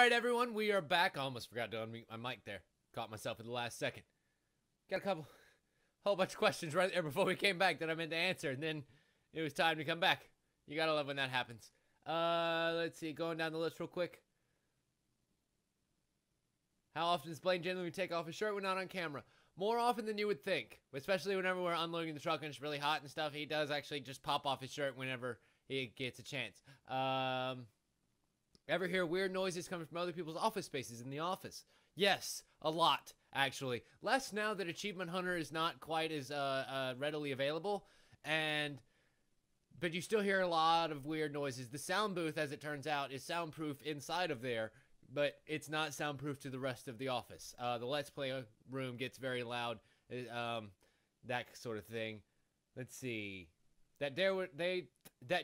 Alright everyone, we are back. I almost forgot to unmute my mic there. Caught myself at the last second. Got a whole bunch of questions right there before we came back that I meant to answer, and then it was time to come back. You gotta love when that happens. Let's see, going down the list real quick. How often does Blaine genuinely take off his shirt when not on camera? More often than you would think, especially whenever we're unloading the truck and it's really hot and stuff. He does actually just pop off his shirt whenever he gets a chance. Ever hear weird noises coming from other people's office spaces in the office? Yes, a lot, actually. Less now that Achievement Hunter is not quite as readily available, but you still hear a lot of weird noises. The sound booth, as it turns out, is soundproof inside of there, but it's not soundproof to the rest of the office. The Let's Play room gets very loud, that sort of thing. Let's see. That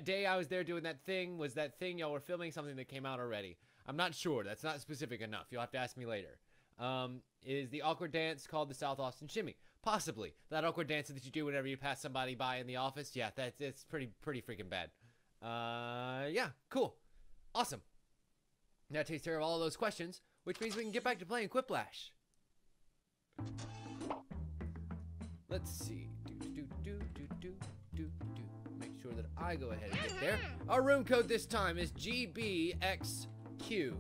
day I was there doing that thing, was that thing y'all were filming something that came out already? I'm not sure. That's not specific enough. You'll have to ask me later. Is the awkward dance called the South Austin Shimmy? Possibly. That awkward dance that you do whenever you pass somebody by in the office? Yeah, it's pretty freaking bad. Yeah, cool. Awesome. That takes care of all of those questions, which means we can get back to playing Quiplash. Let's see. Make sure that I go ahead and get there. Our room code this time is GBXQ.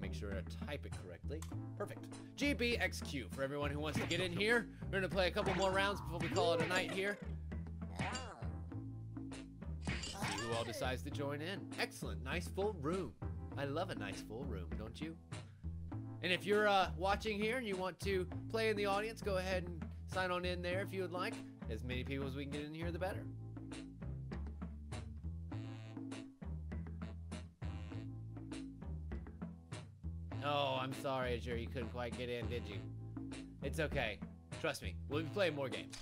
Make sure I type it correctly. Perfect. GBXQ for everyone who wants to get in here. We're going to play a couple more rounds before we call it a night here. See who all decides to join in. Excellent. Nice full room. I love a nice full room, don't you? And if you're watching here and you want to play in the audience, go ahead and sign on in there if you would like. As many people as we can get in here, the better. Oh, I'm sorry, Azure. You couldn't quite get in, did you? It's okay. Trust me. We'll be playing more games.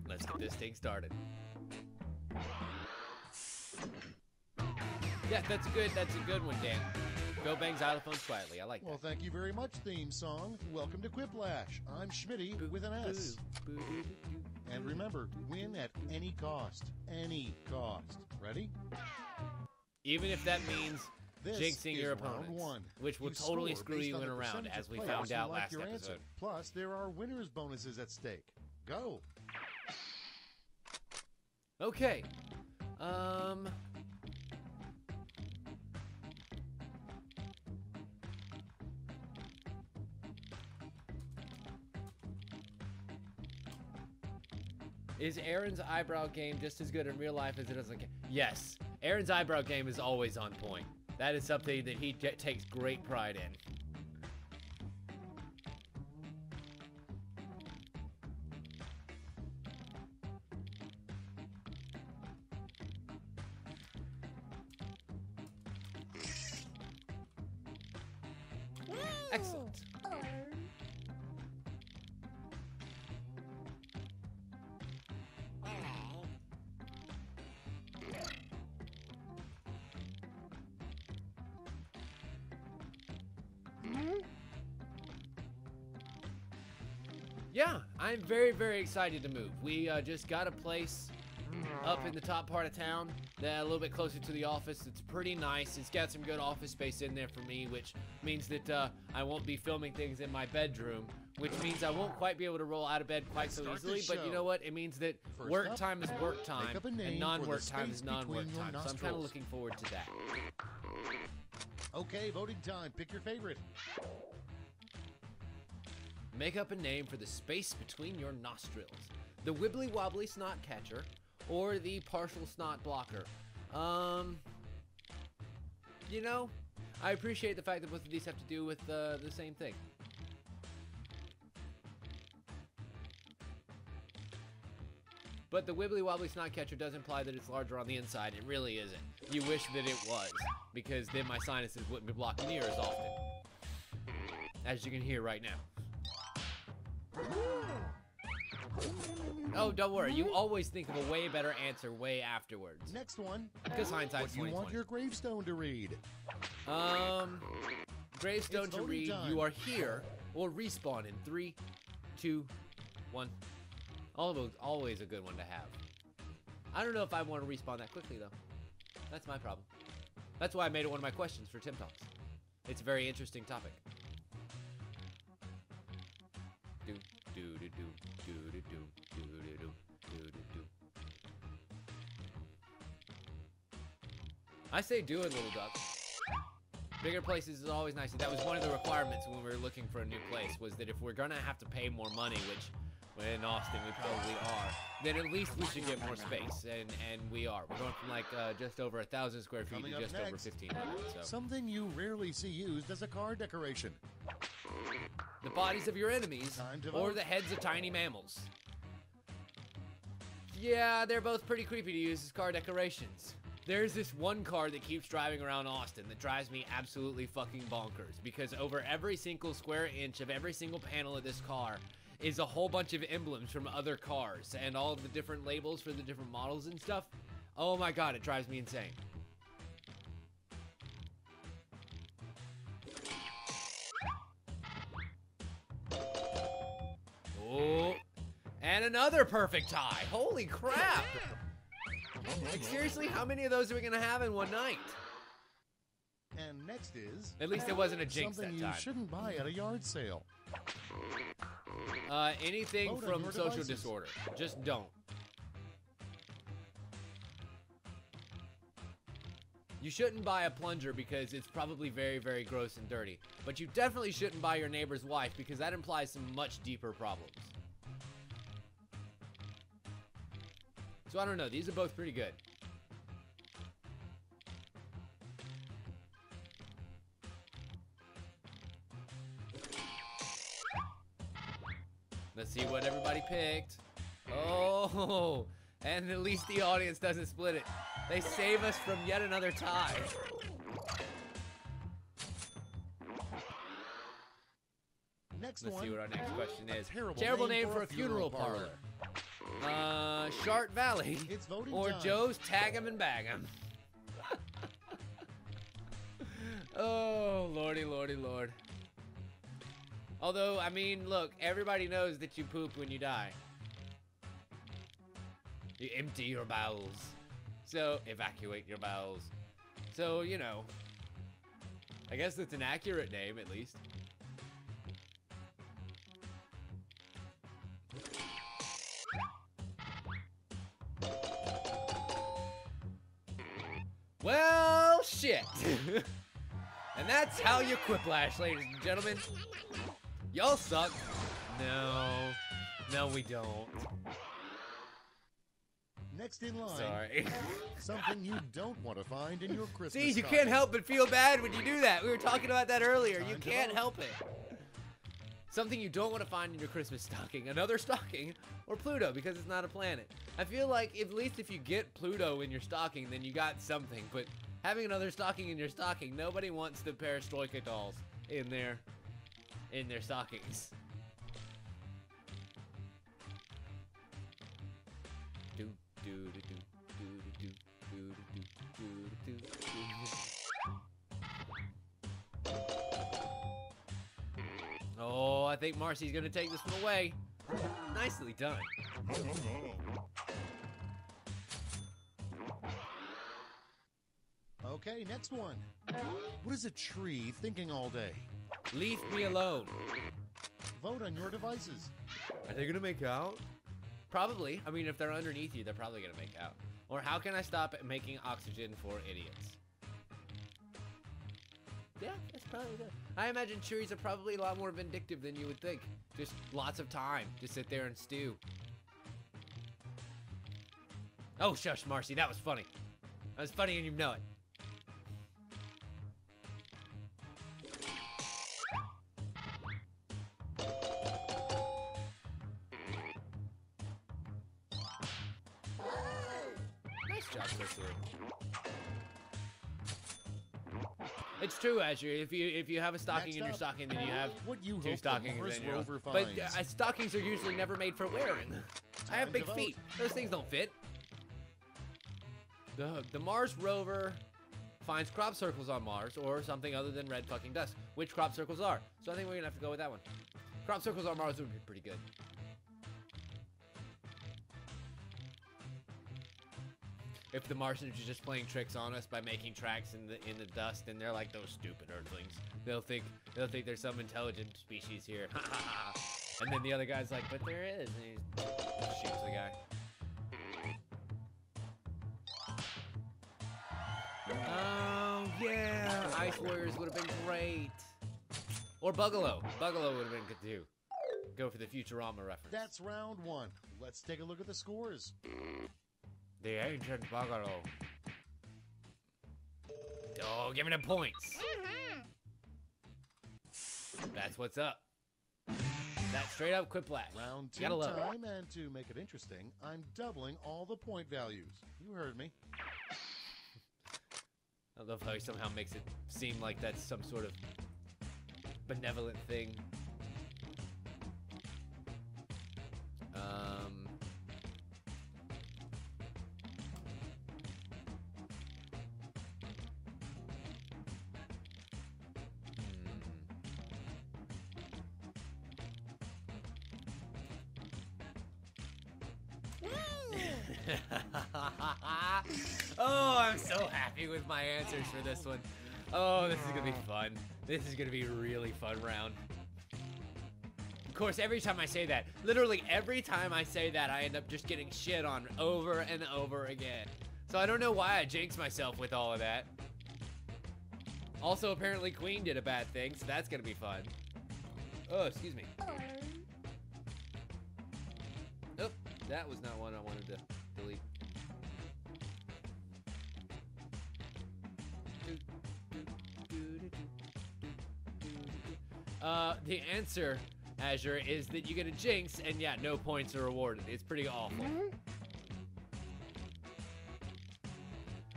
Let's get this thing started. Yeah, that's a good one, Dan. Go bang xylophones quietly. I like that. Well, thank you very much, theme song. Welcome to Quiplash. I'm Schmitty with an S. And remember, win at any cost. Any cost. Ready? Even if that means jinxing your opponents, one. which will totally screw you in a round, as we found out last episode. Answer. Plus, there are winners' bonuses at stake. Go. Okay. Is Aaron's eyebrow game just as good in real life as it is on camera? Yes. Aaron's eyebrow game is always on point. That is something that he takes great pride in. Excellent. Yeah, I'm very, very excited to move. We just got a place up in the top part of town, a little bit closer to the office. It's pretty nice. It's got some good office space in there for me, which means that I won't be filming things in my bedroom, which means I won't quite be able to roll out of bed quite so easily. But you know what? It means that work time is work time, and non-work time is non-work time. So I'm kind of looking forward to that. Okay, voting time. Pick your favorite. Make up a name for the space between your nostrils. The wibbly wobbly snot catcher or the partial snot blocker. You know, I appreciate the fact that both of these have to do with the same thing. But the wibbly wobbly snot catcher does imply that it's larger on the inside. It really isn't. You wish that it was, because then my sinuses wouldn't be blocking the ear as often, as you can hear right now. Oh, don't worry. You always think of a way better answer way afterwards. Next one. Because hindsight's 20/20. What do you want your gravestone to read? Gravestone to read, time. You are here, or respawn in 3, 2, 1. Always a good one to have. I don't know if I want to respawn that quickly, though. That's my problem. That's why I made it one of my questions for Tim Talks. It's a very interesting topic. Do do do do do do do do do do do do. I say do it, little duck. Bigger places is always nice. That was one of the requirements when we were looking for a new place, was that if we're gonna have to pay more money, which in Austin we probably are, then at least we should get more space, and we are. We're going from like just over 1,000 square feet to just over 1,500. So. Something you rarely see used as a car decoration. The bodies of your enemies, or the heads of tiny mammals. Yeah, they're both pretty creepy to use as car decorations. There's this one car that keeps driving around Austin that drives me absolutely fucking bonkers, because over every single square inch of every single panel of this car is a whole bunch of emblems from other cars and all of the different labels for the different models and stuff. Oh my god, it drives me insane. Oh, and another perfect tie. Holy crap. Like, seriously, how many of those are we gonna have in one night? And next is... At least it wasn't a jinx that something time. you shouldn't buy at a yard sale. Anything Vote on from your social devices. disorder. Just don't. You shouldn't buy a plunger because it's probably very, very gross and dirty. But you definitely shouldn't buy your neighbor's wife because that implies some much deeper problems. So I don't know. These are both pretty good. Let's see what everybody picked. Oh, and at least the audience doesn't split it. They save us from yet another tie. Next Let's one. see what our next question is. Terrible name for a funeral parlor. Shart Valley. It's voting Or time. Joe's Tag 'em and Bag 'em. Oh, lordy, lordy, lord. Although, I mean, look, everybody knows that you poop when you die. You empty your bowels. So, evacuate your bowels. So, you know. I guess it's an accurate name, at least. Well, shit. And that's how you quiplash, ladies and gentlemen. Y'all suck. No, we don't. Next in line. Sorry. Something you don't want to find in your Christmas See, you stocking. can't help but feel bad when you do that. We were talking about that earlier. You Time to can't vote. help it. Something you don't want to find in your Christmas stocking. Another stocking, or Pluto, because it's not a planet. I feel like at least if you get Pluto in your stocking, then you got something. But having another stocking in your stocking, nobody wants the Perestroika dolls in their stockings. Do do do do do do do do do do do. Oh, I think Marcy's gonna take this one away. Nicely done. Okay, next one. What is a tree thinking all day? Leave me alone. Vote on your devices. Are they gonna make out? Probably. I mean, if they're underneath you, they're probably gonna make out. Or how can I stop making oxygen for idiots? Yeah, that's probably good. I imagine trees are probably a lot more vindictive than you would think. Just lots of time to sit there and stew. Oh, shush, Marcy, that was funny. That was funny and you know it. Nice job, Cicely. It's true, Azure. If you have a stocking Next in your up, stocking, then you have what you two hope stockings the Mars in your rover But finds. stockings are usually never made for wearing. I have Time big to vote. feet. Those things don't fit. The Mars rover finds crop circles on Mars or something other than red fucking dust. Which crop circles are? So I think we're gonna have to go with that one. Crop circles on Mars would be pretty good. if the Martians are just playing tricks on us by making tracks in the dust, and they're like those stupid Earthlings. They'll think there's some intelligent species here. And then the other guy's like, but there is, and he shoots the guy. Oh yeah, Ice Warriors would have been great. Or Bugalo. Bugalo would have been good too. Go for the Futurama reference. That's round one. Let's take a look at the scores. The ancient Bugalo. Oh, give me the points. That's what's up. That's straight up Quiplash. Round two time, and to make it interesting, I'm doubling all the point values. You heard me. I love how he somehow makes it seem like that's some sort of benevolent thing. Oh, I'm so happy with my answers for this one. Oh, this is gonna be fun. This is gonna be a really fun round. Of course, every time I say that, literally every time I say that, I end up just getting shit on over and over again. So I don't know why I jinx myself with all of that. Also, apparently Queen did a bad thing, so that's gonna be fun. Oh, excuse me. Oh, that was not one I wanted to delete. The answer, Azure, is that you get a jinx, and yeah, no points are awarded. It's pretty awful.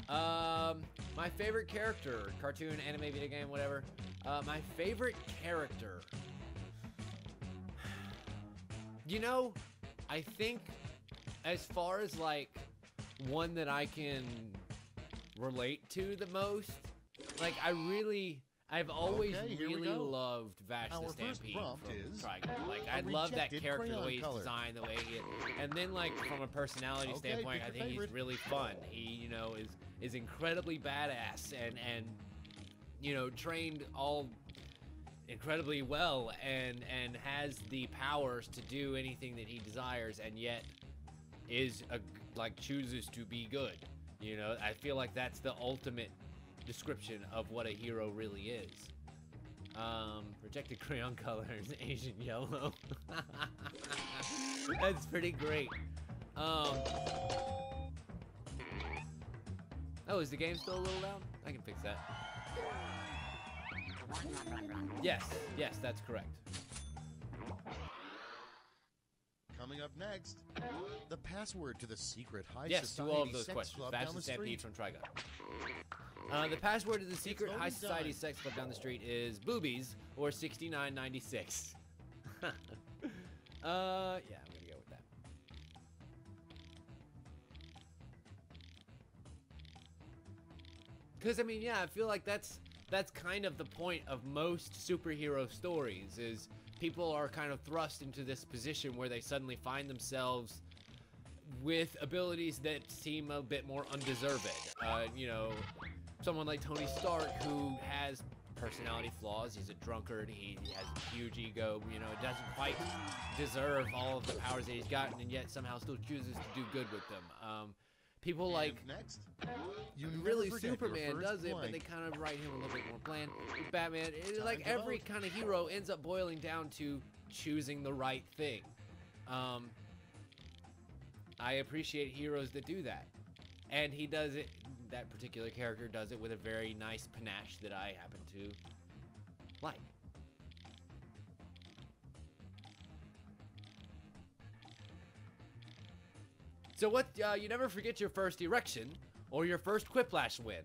My favorite character, cartoon, anime, video game, whatever. My favorite character. You know, I think as far as like one that I can relate to the most, like I've always really loved Vash the Stampede from Trigun. Like, I love that character, the way he's designed, the way he is. And then, like, from a personality standpoint, I think he's really fun. He, you know, is incredibly badass and you know, trained all incredibly well and has the powers to do anything that he desires, and yet like chooses to be good. You know, I feel like that's the ultimate description of what a hero really is. Rejected crayon colors, Asian yellow. That's pretty great. Oh, is the game still a little loud? I can fix that. Yes, that's correct. Coming up next, the password to the secret high yes, society to all of those sex questions. club Vash down the the Stampede street. from Trigun. The password to the secret high society sex club down the street is boobies or 6996. Yeah, I'm gonna go with that. Because I mean, yeah, I feel like that's kind of the point of most superhero stories, is people are kind of thrust into this position where they suddenly find themselves with abilities that seem a bit more undeserved. You know, someone like Tony Stark, who has personality flaws. He's a drunkard. He has a huge ego. You know, doesn't quite deserve all of the powers that he's gotten, and yet somehow still chooses to do good with them. People like next, really Superman does it, but they kind of write him a little bit more bland. With Batman, like every kind of hero ends up boiling down to choosing the right thing. I appreciate heroes that do that, and he does it. That particular character does it with a very nice panache that I happen to like. So what, you never forget your first erection or your first Quiplash win.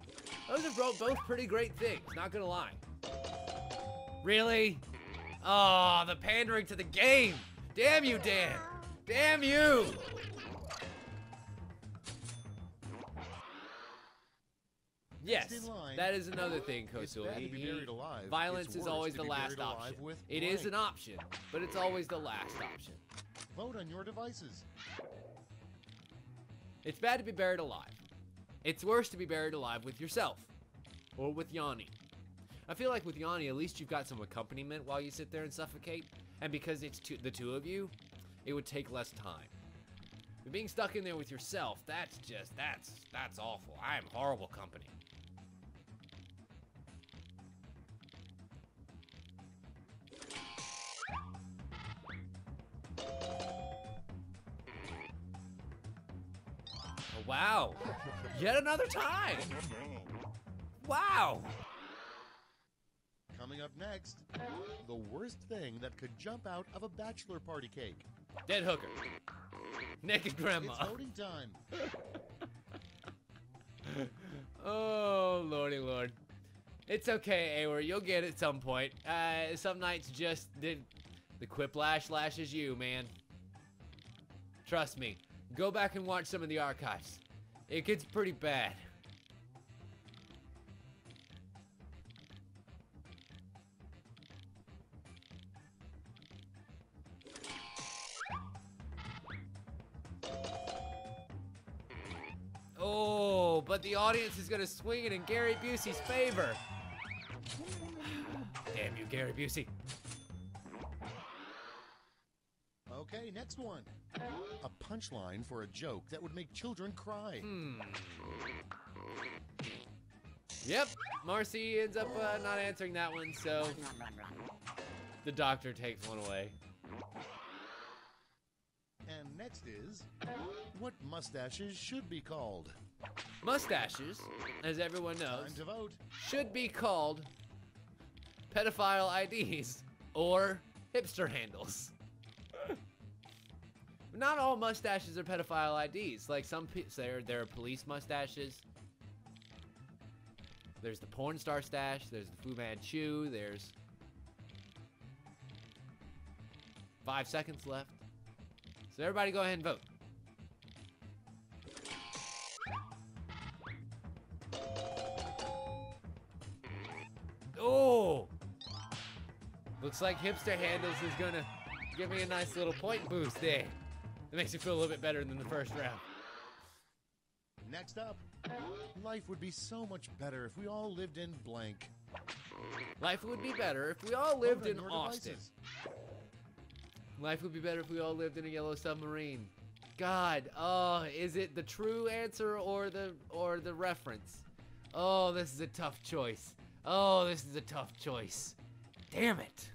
Those are both pretty great things, not gonna lie. Really? Oh, the pandering to the game. Damn you, Dan. Damn you. Yes, that is another thing, Kosul. Violence is always the last option. It is an option, but it's always the last option. Vote on your devices. It's bad to be buried alive. It's worse to be buried alive with yourself. Or with Yanni. I feel like with Yanni, at least you've got some accompaniment while you sit there and suffocate. And because it's the two of you, it would take less time. But being stuck in there with yourself, that's awful. I am horrible company. Oh, wow. Yet another time. Wow. Coming up next, the worst thing that could jump out of a bachelor party cake. Dead hooker. Naked grandma. It's voting time. Oh, lordy lord. It's okay, Awer. You'll get it at some point. Some nights just the Quiplash lashes you, man. Trust me. Go back and watch some of the archives. It gets pretty bad. Oh, but the audience is going to swing it in Gary Busey's favor. Damn you, Gary Busey. Okay, next one. A punchline for a joke that would make children cry. Yep, Marcy ends up not answering that one, so the doctor takes one away. And next is, what mustaches should be called? Mustaches, as everyone knows, Time to vote. should be called pedophile IDs or hipster handles. Not all mustaches are pedophile IDs. Like some there are police mustaches. There's the porn star stash. There's the Fu Manchu. There's 5 seconds left. So everybody go ahead and vote. Oh! Looks like hipster handles is gonna give me a nice little point boost there. It makes me feel a little bit better than the first round. Next up, life would be so much better if we all lived in blank. Life would be better if we all lived Vote on in your Austin. devices. Life would be better if we all lived in a yellow submarine. God, oh, is it the true answer or the reference? Oh, this is a tough choice. Oh, this is a tough choice. Damn it.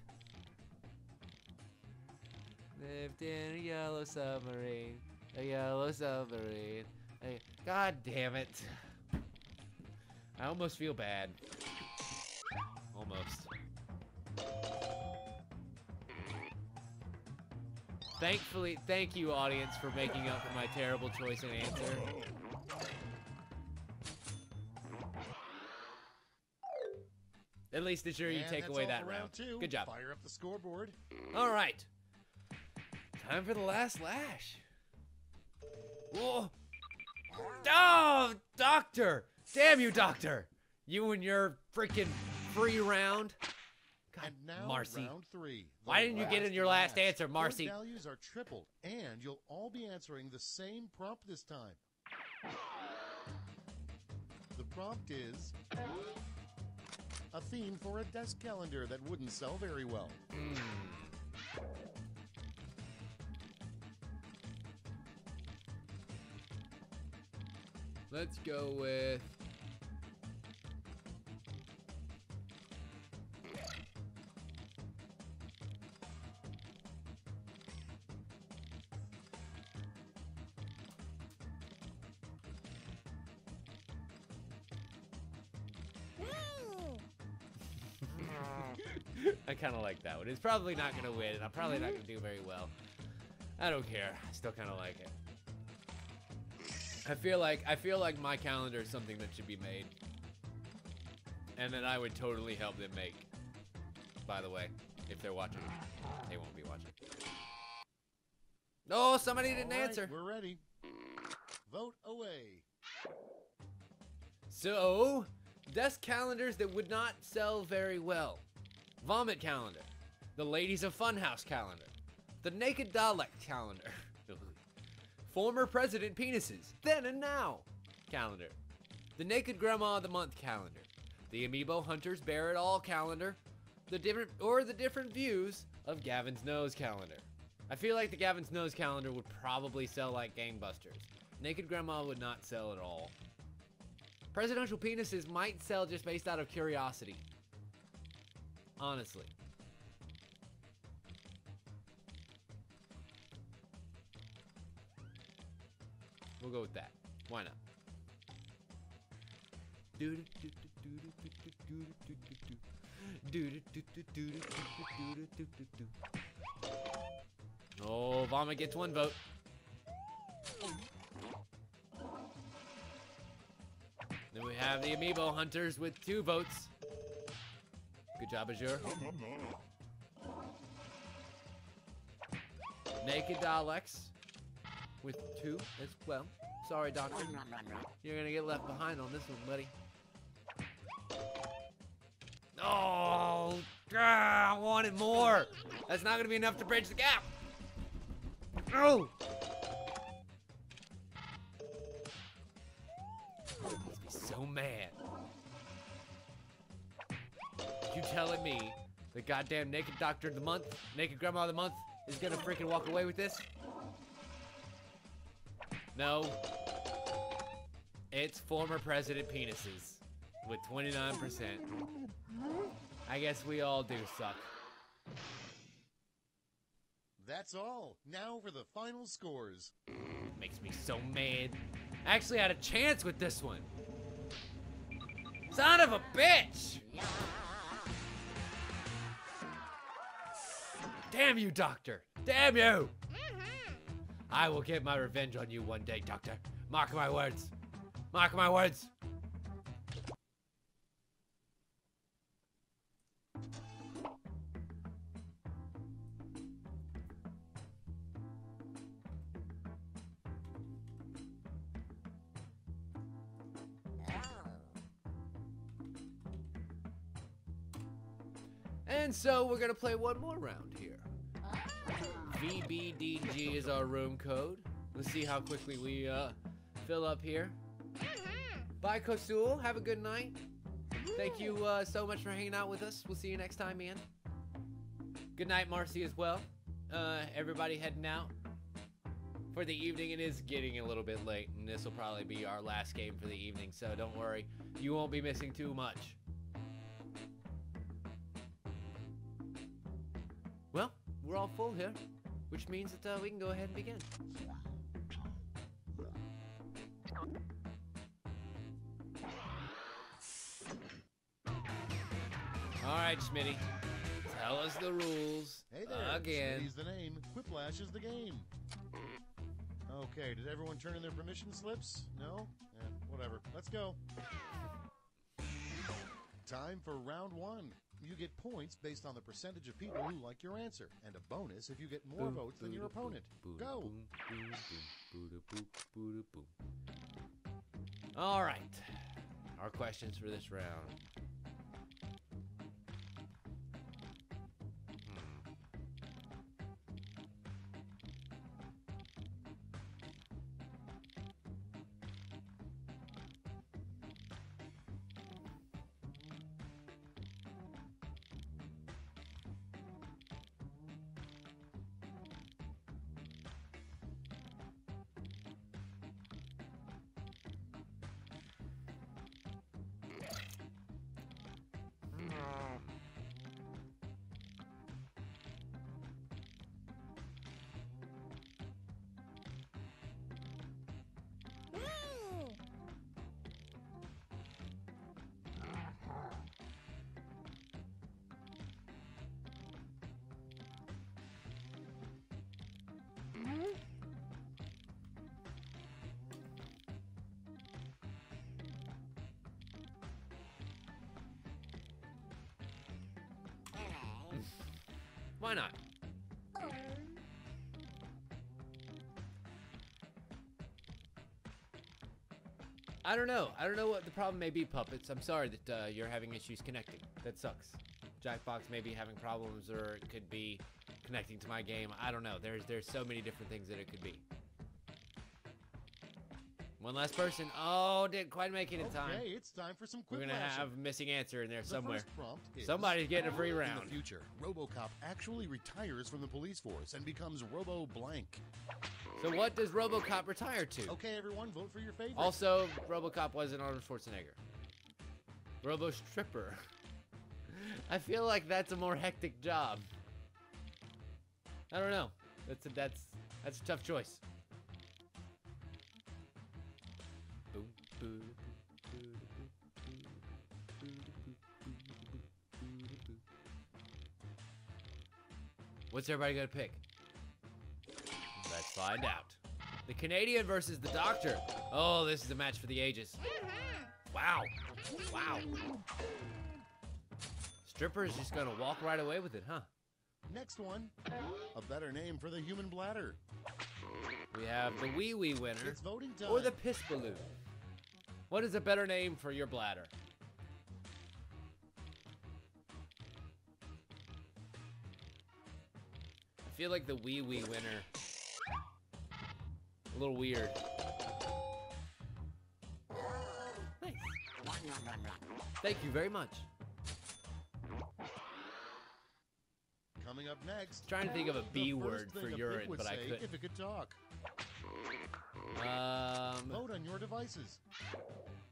Lived in a yellow submarine. A yellow submarine. God damn it. I almost feel bad. Almost. Thankfully, thank you, audience, for making up for my terrible choice and answer. At least it's sure you And take that's away all that for round. Two. Good job. Fire up the scoreboard. All right. Time for the last lash. Whoa. Oh, doctor. Damn you, doctor. You and your freaking free round. God, And now, Marcy. round 3. Why didn't you get in your last lash. answer, Marcy? Point values are tripled, and you'll all be answering the same prompt this time. The prompt is a theme for a desk calendar that wouldn't sell very well. Let's go with... I kind of like that one. It's probably not going to win, and I'm probably not going to do very well. I don't care. I still kind of like it. I feel like my calendar is something that should be made, and that I would totally help them make. By the way, if they're watching, they won't be watching. No, somebody didn't All right, answer. We're ready. Vote away. So, desk calendars that would not sell very well. Vomit calendar. The Ladies of Funhouse calendar. The Naked Dalek calendar. Former President Penises. Then and Now calendar. the Naked Grandma of the Month calendar, the Amiibo Hunters Bear It All calendar, the different views of Gavin's Nose calendar. I feel like the Gavin's Nose calendar would probably sell like gangbusters. Naked Grandma would not sell at all. Presidential penises might sell just based out of curiosity. Honestly. We'll go with that. Why not? Oh, Vomit gets 1 vote. Then we have the Amiibo Hunters with 2 votes. Good job, Azure. Naked Daleks with 2 as well. Sorry, Doctor. You're gonna get left behind on this one, buddy. Oh, I wanted more. That's not gonna be enough to bridge the gap. Oh! Makes me so mad. You telling me the goddamn Naked Doctor of the Month, Naked Grandma of the Month, is gonna freaking walk away with this? No. It's former President Penises with 29%. I guess we all do suck. That's all. Now for the final scores. Makes me so mad. I actually had a chance with this one. Son of a bitch! Damn you, Doctor! Damn you! I will get my revenge on you one day, Doctor. Mark my words. Mark my words. And so we're gonna play one more round here. VBDG is our room code. Let's see how quickly we fill up here. Bye, Kosul. Have a good night. Thank you so much for hanging out with us. We'll see you next time, man. Good night, Marcy, as well. Everybody heading out for the evening. It is getting a little bit late, and this will probably be our last game for the evening, so don't worry. You won't be missing too much. Well, we're all full here, which means that we can go ahead and begin. All right, Schmitty, tell us the rules. Hey there, again. Smitty's the name, Quiplash is the game. Okay, did everyone turn in their permission slips? No? Whatever. Let's go. Time for round 1. You get points based on the percentage of people who like your answer, and a bonus if you get more votes than your opponent. Go! All right, our questions for this round. Why not? I don't know. I don't know what the problem may be, Puppets. I'm sorry that you're having issues connecting. That sucks. Jackbox may be having problems, or it could be connecting to my game. I don't know. There's so many different things that it could be. One last person. Oh, didn't quite make it in time. Okay, it's time for some We're quick gonna have a missing answer in there The somewhere. first prompt is, Somebody's getting a free in round. the future, RoboCop actually retires from the police force and becomes Robo Blank. So what does RoboCop retire to? Okay, everyone, vote for your favorite. Also, RoboCop wasn't Arnold Schwarzenegger. Robo Stripper. I feel like that's a more hectic job. I don't know. That's a tough choice. What's everybody gonna pick? Let's find out. The Canadian versus the Doctor. Oh, this is a match for the ages. Wow. Wow. Stripper's just gonna walk right away with it, huh? Next one, a better name for the human bladder. We have the Wee Wee winner It's voting time. or the Piss Balloon. What is a better name for your bladder? I feel like the Wee Wee winner. A little weird. Nice. Thank you very much. Coming up next, Trying to think of a B the word first for thing a urine, pig would but I say couldn't. if it could talk. Vote on your devices.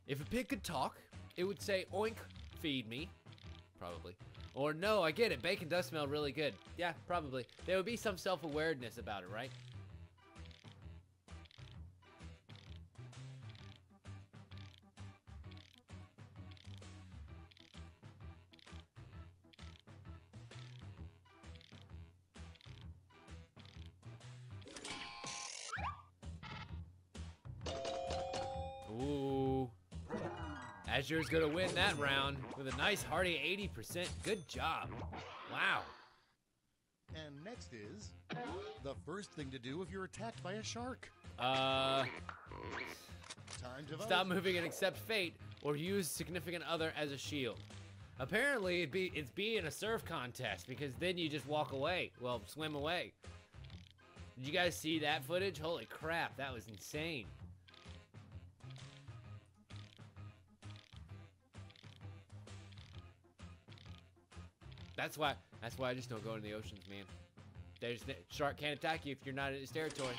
If a pig could talk, it would say, oink, feed me. Probably. Or no, I get it, bacon does smell really good. Yeah, probably. There would be some self-awareness about it, right? Ooh. Azure's gonna win that round with a nice hearty 80%. Good job. Wow. And next is the first thing to do if you're attacked by a shark. Uh, Time to vote. stop moving and accept fate, or use significant other as a shield. Apparently, it's being a surf contest, because then you just walk away. Well, swim away. Did you guys see that footage? Holy crap, that was insane. That's why I just don't go in the oceans, man. Shark can't attack you if you're not in its territory.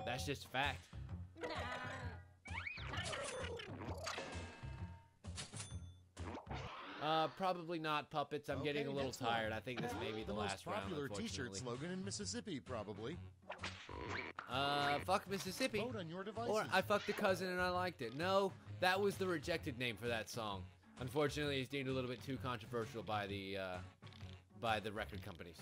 That's just a fact. Probably not puppets. I'm getting a little next one. tired. I think this may be the most last round, popular T-shirt unfortunately. slogan in Mississippi, probably. Fuck Mississippi. Vote on your devices. Or I fucked a cousin and I liked it. No, that was the rejected name for that song. Unfortunately, it's deemed a little bit too controversial by the record companies.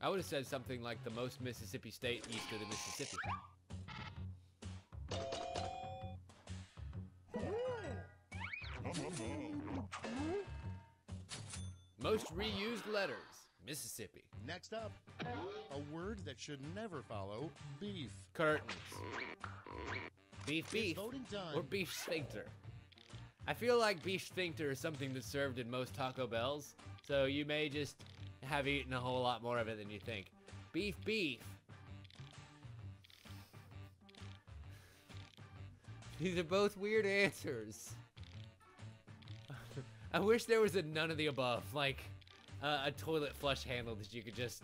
I would have said something like the most Mississippi state east of the Mississippi. Most reused letters, Mississippi. Next up, a word that should never follow beef. Curtains. Beef It's beef. voting time. Or beef sphincter. I feel like beef sphincter is something that's served in most Taco Bells, so you may just have eaten a whole lot more of it than you think. Beef beef. These are both weird answers. I wish there was a none of the above, like a toilet flush handle that you could just...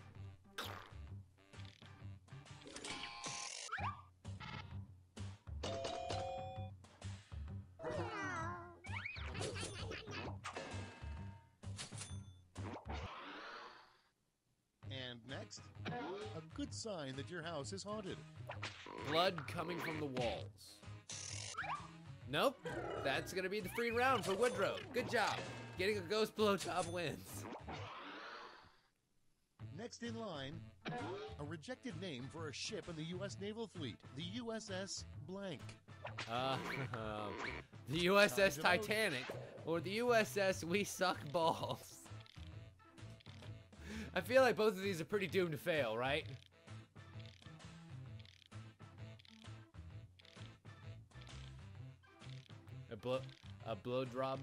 And next, a good sign that your house is haunted. Blood coming from the walls. Nope, that's gonna be the free round for Woodrow. Good job. Getting a ghost blowjob wins. Next in line, a rejected name for a ship in the U.S. Naval Fleet, the USS blank. The USS Titanic or the USS We Suck Balls. I feel like both of these are pretty doomed to fail, right? blow drop.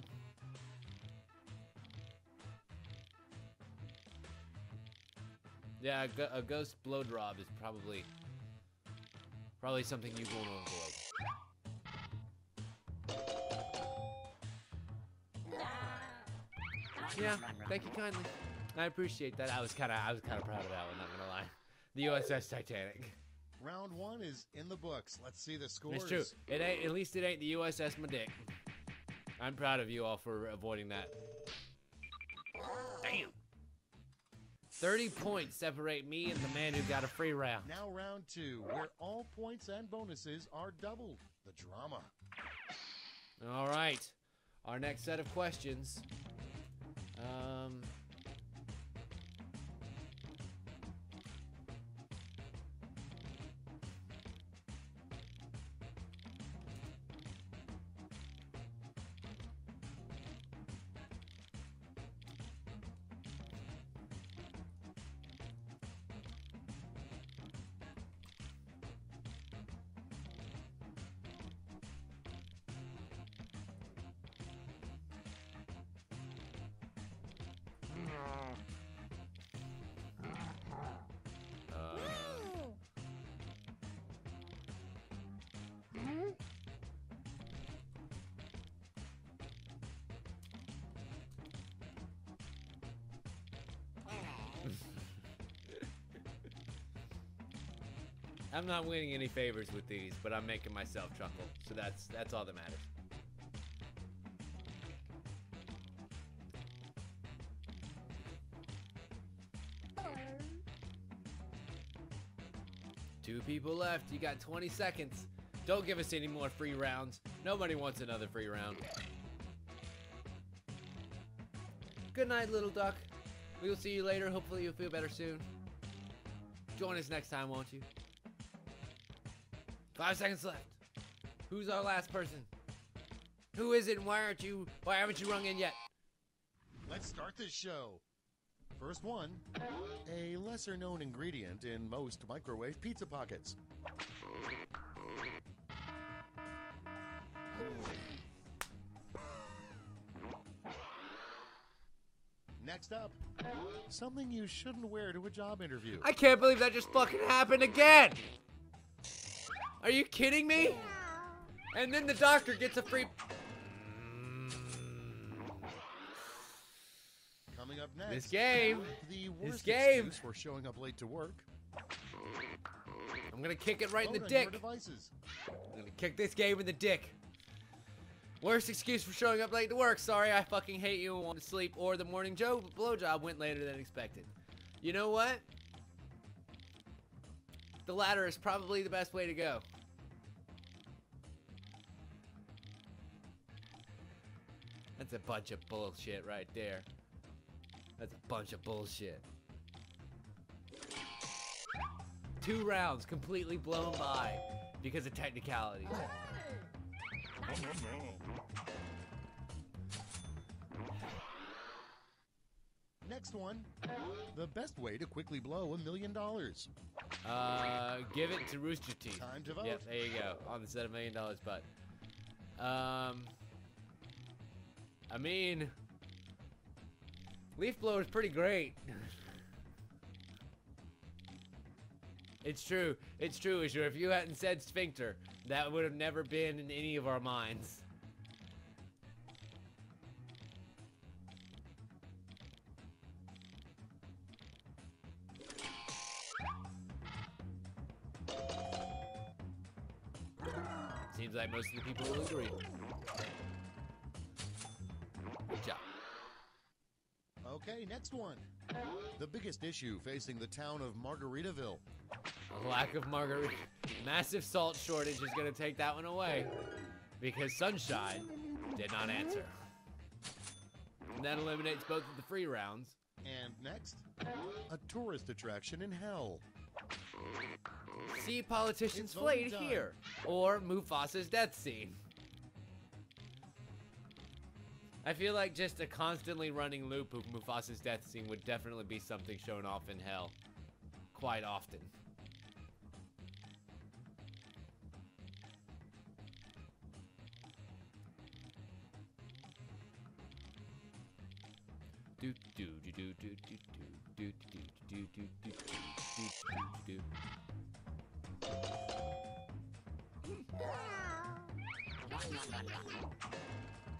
Yeah, a ghost blow drop is probably something you want to avoid. Yeah, thank you kindly. I appreciate that. I was kind of proud of that one, not gonna lie. The USS Titanic. Round 1 is in the books. Let's see the scores. It's true. It ain't, at least it ain't the USS my dick. I'm proud of you all for avoiding that. Damn. 30 points separate me and the man who got a free round. Now round 2, where all points and bonuses are doubled. The drama. All right. Our next set of questions. I'm not winning any favors with these, but I'm making myself chuckle, so that's all that matters. Two people left. You got 20 seconds. Don't give us any more free rounds. Nobody wants another free round. Good night, little duck. We will see you later. Hopefully you'll feel better soon. Join us next time, won't you? 5 seconds left. Who's our last person? Who is it and why haven't you rung in yet? Let's start this show. First one, a lesser known ingredient in most microwave pizza pockets. Next up, something you shouldn't wear to a job interview. I can't believe that just fucking happened again. Are you kidding me? And then the doctor gets a free... Coming up next, This game. the worst game. excuse for showing up late to work. I'm gonna kick it right in the Vote on your dick. devices. I'm gonna kick this game in the dick. Worst excuse for showing up late to work. Sorry, I fucking hate you and want to sleep. Or the morning blowjob went later than expected. You know what? The latter is probably the best way to go. That's a bunch of bullshit right there. That's a bunch of bullshit. 2 rounds completely blown by because of technicalities. Next one, the best way to quickly blow $1 million. Give it to Rooster Teeth. Time to vote. Yep, there you go. On the set of $1 million butt. I mean, leaf blower is pretty great. It's true. It's true, Azure. If you hadn't said sphincter, that would have never been in any of our minds. Seems like most of the people will agree. Good job. Okay, next one. The biggest issue facing the town of Margaritaville. A lack of margarita. Massive salt shortage is going to take that one away. Because Sunshine did not answer. And that eliminates both of the free rounds. And next, a tourist attraction in hell. See politicians It's flayed voting time. here. Or Mufasa's death scene. I feel like just a constantly running loop of Mufasa's death scene would definitely be something shown off in hell. Quite often.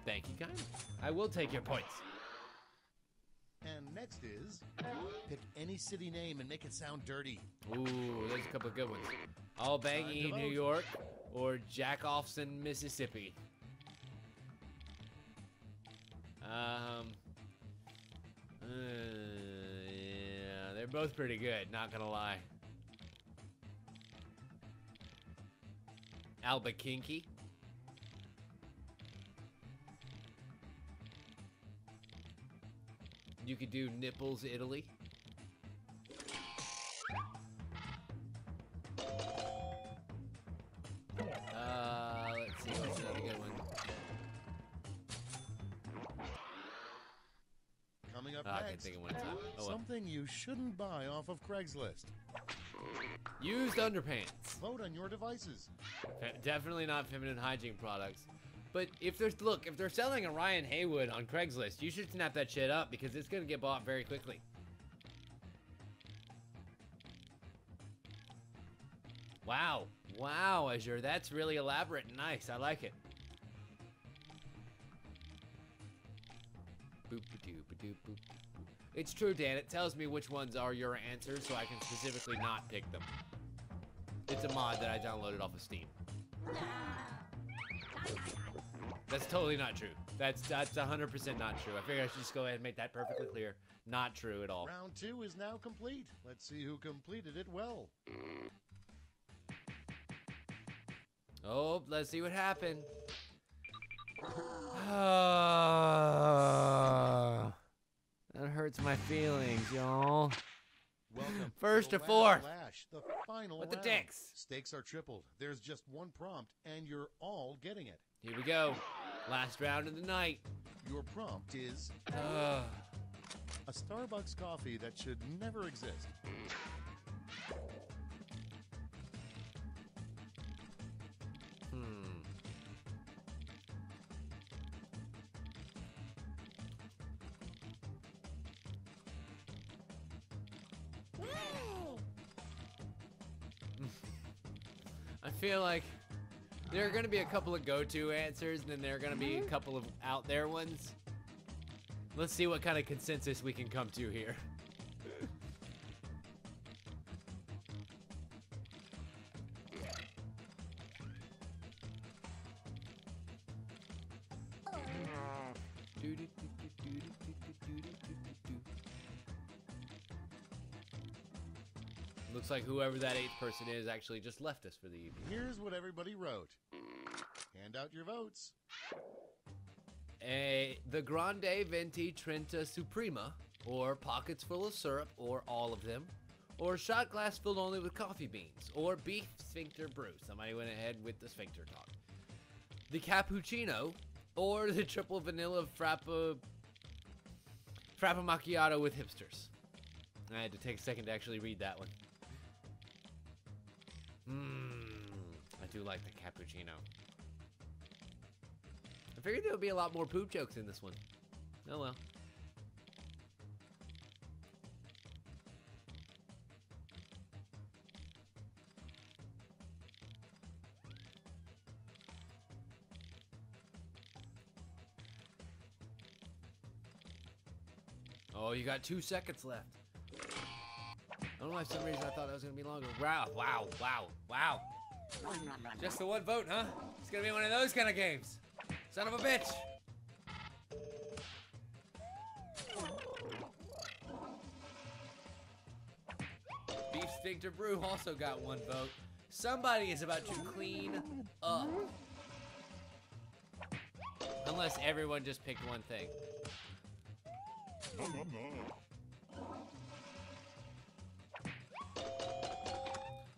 Thank you, kind. I will take your points. And next is, pick any city name and make it sound dirty. Ooh, there's a couple of good ones. Albany, New York, or Jackoffson, Mississippi. Yeah, they're both pretty good, not gonna lie. Albuquerque. You could do Nipples, Italy. Let's see, what's another good one? Coming up I can't next, think of one time. Oh, well. something you shouldn't buy off of Craigslist. Used underpants. Vote on your devices. Definitely not feminine hygiene products. But if they're selling a Ryan Haywood on Craigslist, you should snap that shit up because it's gonna get bought very quickly. Wow. Wow, Azure, that's really elaborate and nice. I like it. Boop-a-doop-a-doop-boop. It's true, Dan. It tells me which ones are your answers so I can specifically not pick them. It's a mod that I downloaded off of Steam. That's totally not true. That's 100% not true. I figured I should just go ahead and make that perfectly clear. Not true at all. Round 2 is now complete. Let's see who completed it well. Oh, let's see what happened. That hurts my feelings, y'all. Welcome. First to to the fourth. Lash, the final With the round. dicks. Stakes are tripled. There's just one prompt, and you're all getting it. Here we go. Last round of the night. Your prompt is a Starbucks coffee that should never exist. I feel like there are going to be a couple of go-to answers, and then there are going to be a couple of out there ones. Let's see what kind of consensus we can come to here. Looks like whoever that 8th person is actually just left us for the evening. Here's what everybody wrote. Hand out your votes. The Grande Venti Trenta Suprema, or pockets full of syrup, or all of them, or shot glass filled only with coffee beans, or beef sphincter brew. Somebody went ahead with the sphincter talk. The cappuccino, or the triple vanilla frappa macchiato with hipsters. I had to take a second to actually read that one. I do like the cappuccino. I figured there would be a lot more poop jokes in this one. Oh well. Oh, you got 2 seconds left. I don't know why for some reason I thought that was going to be longer. Wow, wow, wow, wow. Just the one vote, huh? It's going to be one of those kind of games. Son of a bitch. Beef Sphincter Brew also got 1 vote. Somebody is about to clean up. Unless everyone just picked one thing.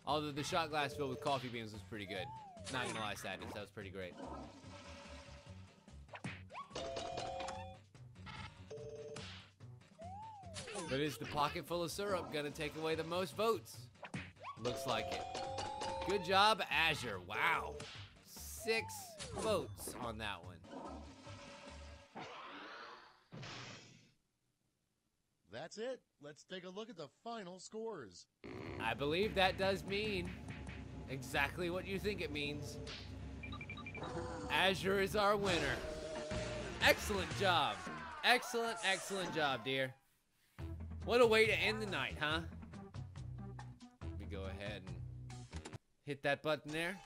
Although the shot glass filled with coffee beans was pretty good. Not gonna lie, Sadness, that was pretty great. But is the pocket full of syrup gonna take away the most votes? Looks like it. Good job, Azure. Wow. 6 votes on that one. That's it. Let's take a look at the final scores. I believe that does mean exactly what you think it means. Azure is our winner. Excellent job. Excellent, excellent job, dear. What a way to end the night, huh? Let me go ahead and hit that button there.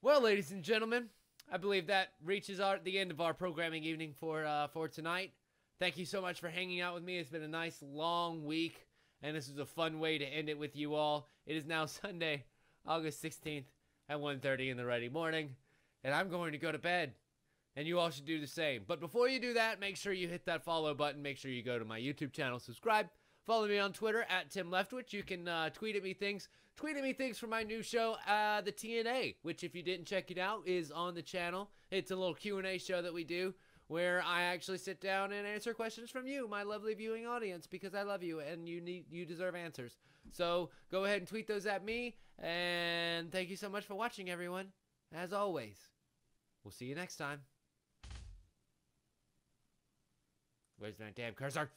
Well, ladies and gentlemen, I believe that reaches the end of our programming evening for tonight. Thank you so much for hanging out with me. It's been a nice long week, and this is a fun way to end it with you all. It is now Sunday, August 16th at 1:30 in the ready morning, and I'm going to go to bed, and you all should do the same. But before you do that, make sure you hit that follow button. Make sure you go to my YouTube channel, subscribe. Follow me on Twitter at Tim Leftwich. You can tweet at me things. Tweet at me things for my new show, the TNA, which if you didn't check it out is on the channel. It's a little Q&A show that we do where I actually sit down and answer questions from you, my lovely viewing audience, because I love you and you deserve answers. So go ahead and tweet those at me, and thank you so much for watching, everyone. As always, we'll see you next time. Where's my damn cursor?